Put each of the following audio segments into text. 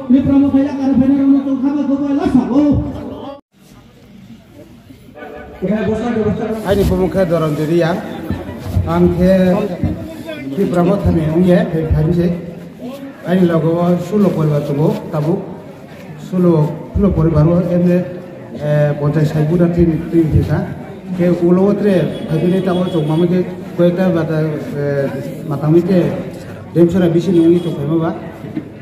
Ini pemuka dorong diri ya, angke di promote kami ungye, hari sih. Ini logo solo poribar tuh, tabu solo poribar ini bontai saya buat tim kita. Ke ulo tre, hari ini tahu tuh mama ke kue ta bata matang itu, demsora bisi nungi tuh kau apa?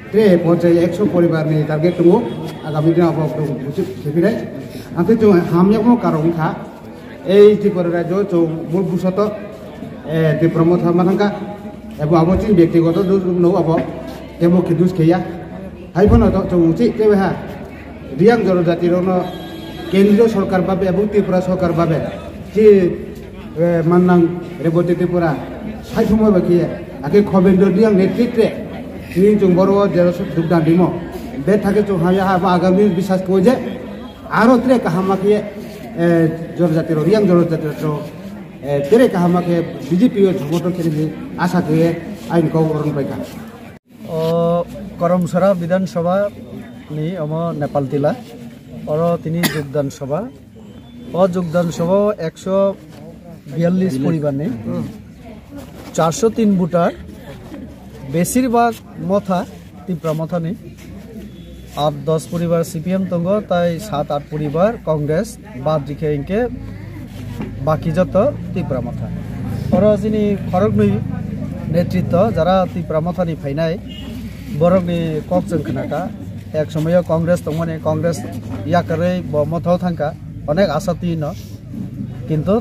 Tre bontai 100 poribar nih target tuh, agak beda apa tuh, sebida. Angke tuh hamnya mau karung kah? Di Purworejo tuh mul busoto di promote hamanangka ebo amotin ব্যক্তিগত no abo ebo kidus keya hai bono to chungchi kebe ha riang joro jati rono kendriyo সরকার ভাবে এবং ত্রিপুরা সরকার ভাবে যে মাননাং রেবতি ত্রিপুরা সাই সময় বাকি আগে খবেন্দ্র রিয়াং নেতৃত্বে তিনি जों বড় যে যোগদান দিম বে থাকে তো হায়া আগামী বিশ্বাস কই যে আরো ত্রে কাহামাকি জনজাতির রিয়াং জনজাতির তেরে কাহামাকে বিজেপি সমর্থন করে আশা করে আইন কৌরন পাইকা করমসরা বিধানসভা নি নেপাল তিলা और তিনি যোগদান সভা যোগদান সভা 142 পরিবার নেই 403 ভোটার বেশিরভাগ মথা ত্রিপুরা মথা নেই 8-10 পরিবার সিপিএম তঙ্গ তাই 7-8 পরিবার কংগ্রেস বাদ রেখে ইনকে বাকি যত ত্রিপুরা মথা और যিনি খরগনি নেতৃত্ব যারা ত্রিপুরা মথানি ফাইনাই বরগনি ককজों खोनाका एक समय कांग्रेस तंगने कांग्रेस याकरे मथाव थांका अनेक आशाती न किंतु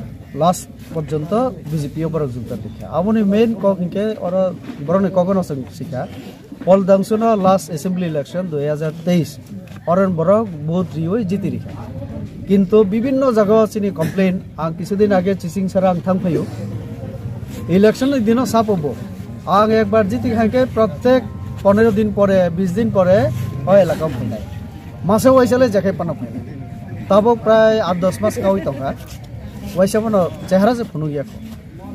लास्ट पर्यंत बीजेपी बरक जुगदान देखा आबनि मेन कहिंके और बरने कगनो सिखा पल दांसुन लास्ट असेंबली इलेक्शन 2023 और बरक बहुत रियो जीति रिखा किंतु विभिन्न जगह चिनी कम्प्लेन आं किछुदिन आगे चिसिं सरा आं थांफैयो इलेक्शन दिन सापबो आं एक बार जीति खाके प्रत्येक 15 दिन परे 20 दिन परे एलाका फैनाय मासे वाइसले जेखाय पाना फैनाय तब प्राय 8-10 मास कावि तंगा वाइसमनो चेहरा जे फुनु गया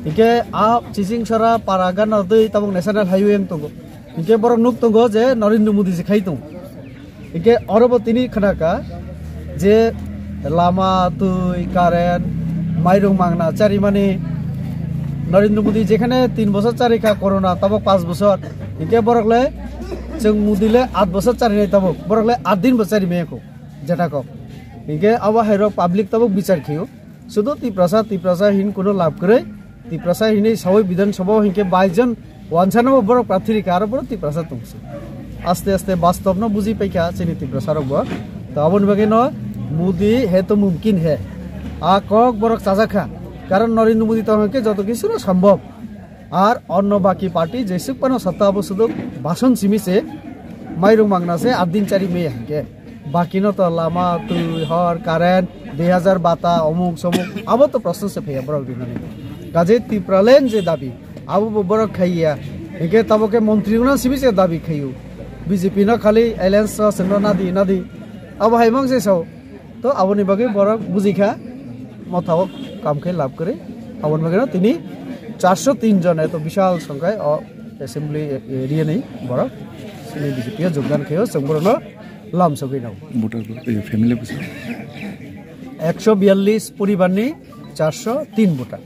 इके आ चिसिं सरा पारागा नदै तब नेशनल हाईवे तंगो इके बरक नुक तंगो जे नरेंद्र मोदी जे खाइतों इके अरब तिनी खनाका जे लामा तुई कारेन्ट माइरं मांगना चारिमानि नरेंद्र मोदी जेखाने 3 बছর चारिखा कोरोना तब 5 बছর इके बरकले जों मुदिले 8 बছর चारिनाय तब बरकले 8 दिन बचारि मेको जेटाको इके अब हाइरो पब्लिक तब विचार खियो शुद्ध तिप्रसा हिन कोनो लाभ करे तिप्रसा हिनै सबै विधानसभा हिनके 22 जन 91 बरक प्रार्थी कार बर तिप्रसा तुंगसे आस्ते आस्ते वास्तव न बुझी पैका चिनि तिप्रसा रब त अबन बगे न मोदी है तो मुमकिन है आ कक बरक चाजाखा कारण नरेंद्र मोदी तहके जत किछु सम्भव और अन्य बाकी पार्टी जैसे पनो सत्ता बसुदो भाषण सिमिसे माइरं मांगना से 8 दिन 4 मे हके बाकी न तो लामा तु हर कारेन्ट 2000 बाता अमुक समुक अब तो प्रश्न से फैया बरक दिनने गाजे तिप्रलेन जे दाबी अब बरक खाइया एके तबके मंत्री गुना सिमिसे दाबी खाइयो बीजेपी न खाली एलायंस सेंद्र नादी अब हाइमंग से सौ तो आबनि बगे बरक बुझिखा मथाव कामखे लाभ करे आबन बगे न तिनी 403 जन है तो विशाल संख्या और असेंबली एरिया नहीं बरक बीजेपी योगदान खेयो संपूर्ण लाम सबै नाउ फैमिली 142 परिवार 403 भोटार